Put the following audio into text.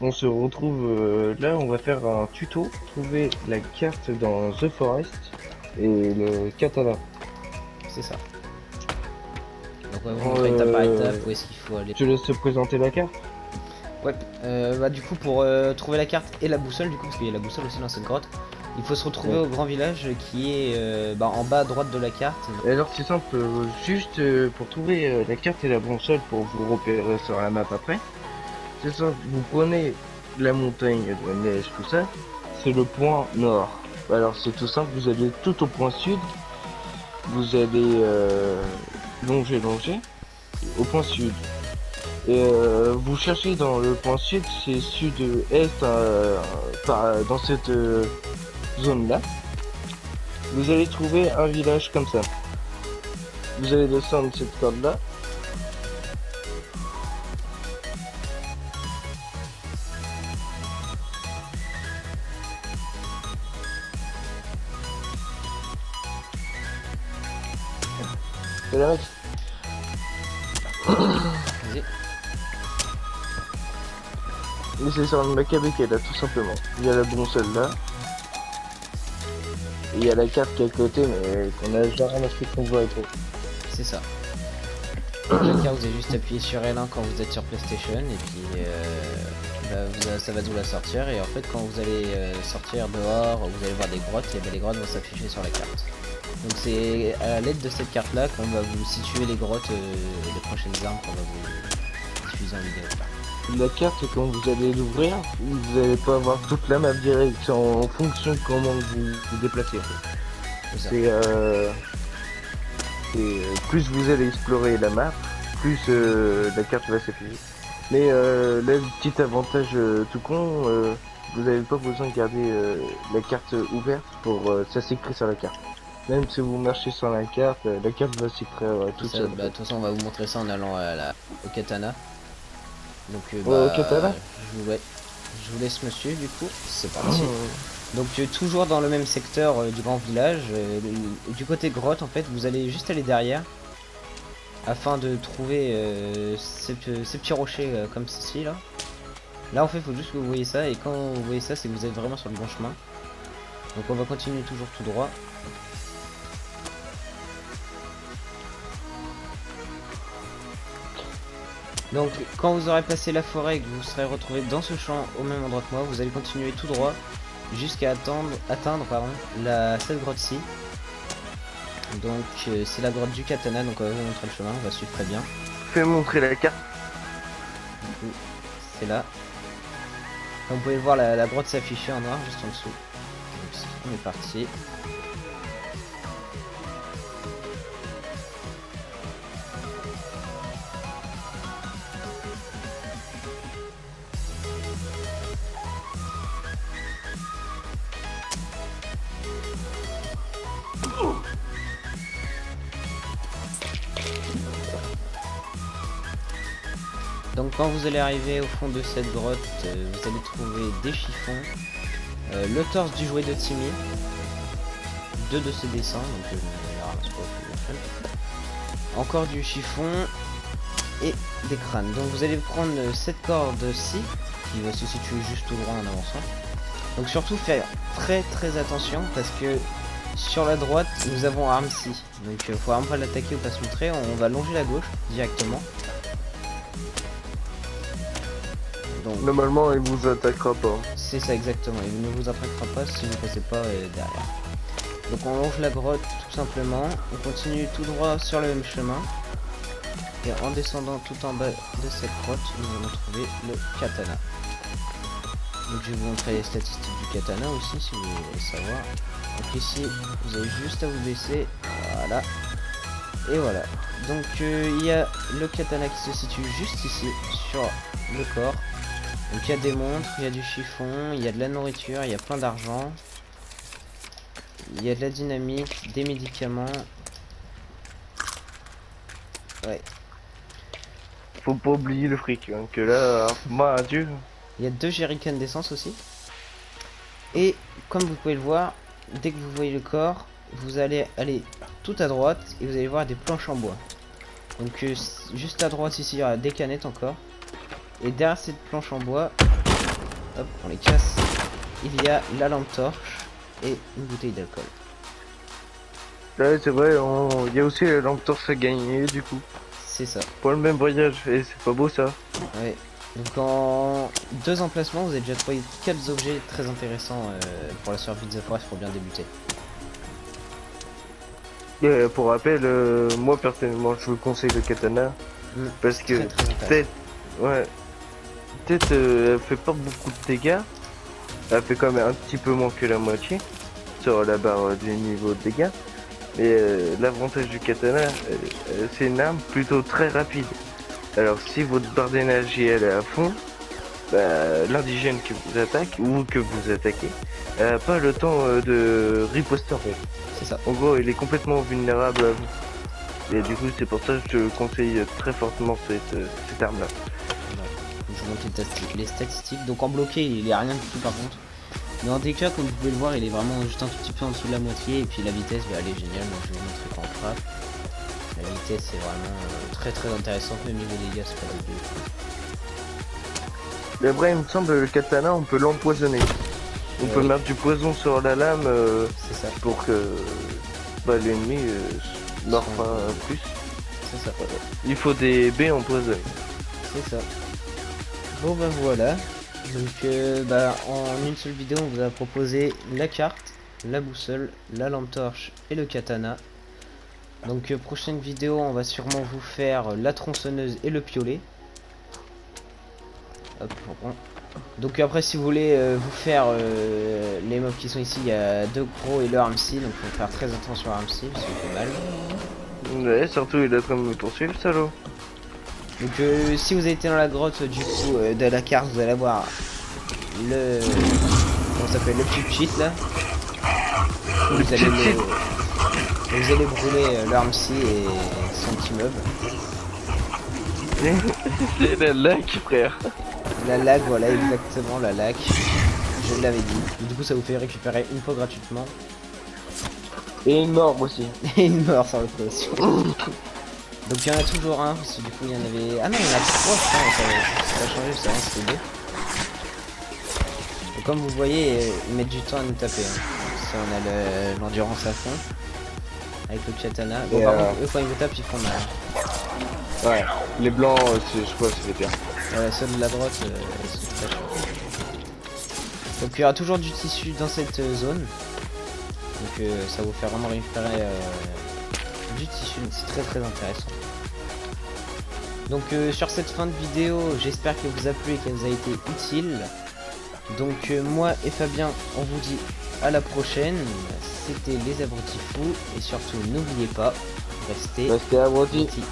On se retrouve là, on va faire un tuto, trouver la carte dans The Forest et le katana. C'est ça. Donc on va vous montrer étape par Euh, étape où est-ce qu'il faut aller. je te laisse te présenter la carte. Ouais, bah du coup pour trouver la carte et la boussole du coup, parce qu'il y a la boussole aussi dans cette grotte, il faut se retrouver Ouais. au grand village qui est en bas à droite de la carte. Et alors c'est simple, juste pour trouver la carte et la boussole pour vous repérer sur la map après. C'est simple, vous prenez la montagne de neige, tout ça, c'est le point nord. Alors c'est tout simple, vous allez tout au point sud, vous allez longer au point sud. Et vous cherchez dans le point sud, c'est sud-est dans cette zone-là. Vous allez trouver un village comme ça. Vous allez descendre cette corde-là. C'est la mec. Vas-y. Et c'est sur le Macabé qui est là, tout simplement. Il y a la boussole là. Et il y a la carte qui est à côté, mais qu'on a déjà ramassé qu'on voit et tout. C'est ça. Dans le cas, vous avez juste appuyé sur L1 quand vous êtes sur PlayStation et puis ça va vous la sortir. Et en fait, quand vous allez sortir dehors, vous allez voir des grottes et les grottes vont s'afficher sur la carte. Donc c'est à l'aide de cette carte là qu'on va vous situer les grottes et les prochaines armes qu'on va vous diffuser en vidéo. La carte, quand vous allez l'ouvrir, vous n'allez pas avoir toute la map directe, c'est en fonction de comment vous vous déplacez. C'est ça. Plus vous allez explorer la map, plus la carte va s'afficher. Mais là, le petit avantage tout con, vous n'avez pas besoin de garder la carte ouverte pour ça s'écrit sur la carte. Même si vous marchez sur la carte va s'écrire toute Ça, seule. de toute façon, on va vous montrer ça en allant au katana. Donc, Au katana ouais, je vous laisse, monsieur, du coup, c'est parti. Donc, toujours dans le même secteur du grand village, du côté grotte, en fait, vous allez juste aller derrière afin de trouver ces petits rochers comme ceci là. Là, en fait, il faut juste que vous voyez ça, et quand vous voyez ça, c'est que vous êtes vraiment sur le bon chemin. Donc, on va continuer toujours tout droit. Donc quand vous aurez passé la forêt et que vous serez retrouvé dans ce champ au même endroit que moi, vous allez continuer tout droit jusqu'à atteindre cette grotte-ci. Donc c'est la grotte du katana, donc on va vous montrer le chemin, on va suivre très bien. Fais montrer la carte. Du coup, c'est là. Comme vous pouvez le voir, la grotte s'affiche en noir juste en dessous. Donc on est parti. Donc quand vous allez arriver au fond de cette grotte, vous allez trouver des chiffons, le torse du jouet de Timmy, deux de ses dessins, donc je ne les ramasse pas au fil. Encore du chiffon et des crânes. Donc vous allez prendre cette corde-ci, qui va se situer juste tout droit en avançant. Donc surtout faire très attention, parce que sur la droite, nous avons Armsy. Donc faut vraiment pas l'attaquer ou pas se montrer, on va longer la gauche directement. Donc, Normalement, il vous attaquera pas. c'est ça exactement, il ne vous attaquera pas si vous passez pas derrière. Donc on longe la grotte tout simplement, on continue tout droit sur le même chemin. Et en descendant tout en bas de cette grotte, nous allons trouver le katana. Donc je vais vous montrer les statistiques du katana aussi si vous voulez savoir. Donc ici, vous avez juste à vous baisser, voilà. Et voilà. Donc il y a le katana qui se situe juste ici, sur le corps. Donc il y a des montres, il y a du chiffon, il y a de la nourriture, il y a plein d'argent. Il y a de la dynamite, des médicaments. Ouais. Faut pas oublier le fric, hein, que là, mon dieu. Il y a 2 jerrycans d'essence aussi. Et comme vous pouvez le voir, dès que vous voyez le corps, vous allez aller tout à droite et vous allez voir des planches en bois. Donc juste à droite ici, il y aura des canettes encore. Et derrière cette planche en bois, Hop, on les casse. Il y a la lampe torche et une bouteille d'alcool. Ouais, c'est vrai, il y a aussi la lampe torche à gagner, du coup. C'est ça. Pour le même voyage, et c'est pas beau ça. Ouais. Donc en 2 emplacements, vous avez déjà trouvé 4 objets très intéressants pour la survie de The Forest pour bien débuter. Et pour rappel, moi personnellement, je vous conseille le katana. Parce que Très intéressant. peut-être, ouais, peut-être elle fait pas beaucoup de dégâts. Elle fait quand même un petit peu moins que la moitié sur la barre du niveau de dégâts. Mais l'avantage du katana, c'est une arme plutôt très rapide. Alors si votre barre d'énergie elle est à fond, bah, l'indigène qui vous attaque ou que vous attaquez, elle a pas le temps de riposter en fait. C'est ça. En gros, il est complètement vulnérable à vous. Et du coup, c'est pour ça que je te conseille très fortement cette arme-là. Voilà. Je vous montre les statistiques. Donc en bloqué, il est rien du tout par contre. Mais en DK, comme vous pouvez le voir, il est vraiment juste un tout petit peu en dessous de la moitié. Et puis la vitesse, bah, elle est géniale. Donc je vais vous montrer quand on frappe. La vitesse est vraiment très intéressante. Même niveau dégâts, c'est pas dégueu. Mais après, il me semble le katana, on peut l'empoisonner. On peut mettre du poison sur la lame C'est ça. pour que bah, l'ennemi meure pas plus. C'est ça. Il faut des baies empoisonnées. C'est ça. Bon bah voilà. Donc bah, en une seule vidéo, on vous a proposé la carte, la boussole, la lampe torche et le katana. Donc prochaine vidéo, on va sûrement vous faire la tronçonneuse et le piolet. Hop, bon. Donc après, si vous voulez vous faire les mobs qui sont ici, il y a 2 gros et le Armsy, donc faut faire très attention à Armsy parce qu'il fait mal. Ouais, surtout il a comme me poursuivre, salaud. Donc si vous avez été dans la grotte du coup de la carte, vous allez avoir le... comment ça s'appelle, le petit cheat là. Vous allez brûler l'Armsy et son petit mob. C'est la lag, frère. La lag, voilà, exactement, la lag. Je l'avais dit. Du coup, ça vous fait récupérer une fois gratuitement. Et une mort aussi. Et une mort sans l'autorisation. Donc il y en a toujours un, parce que du coup il y en avait... Ah non, il y en a 3, ça a changé, c'est vrai, c'était 2. Et comme vous voyez, ils mettent du temps à nous taper. Hein. Si on a l'endurance à fond. Avec le katana. Bon, par contre, eux, quand ils vous tapent, ils font mal. Ouais, les blancs, je crois que c'est bien. Ceux de la droite, c'est très chaud. Donc il y aura toujours du tissu dans cette zone. Donc ça vous fait vraiment récupérer du tissu, c'est très intéressant. Donc sur cette fin de vidéo, j'espère qu'elle vous a plu et qu'elle vous a été utile. Donc moi et Fabien, on vous dit à la prochaine. C'était les abrutis fous et surtout n'oubliez pas, restez Restez abrutis. petits.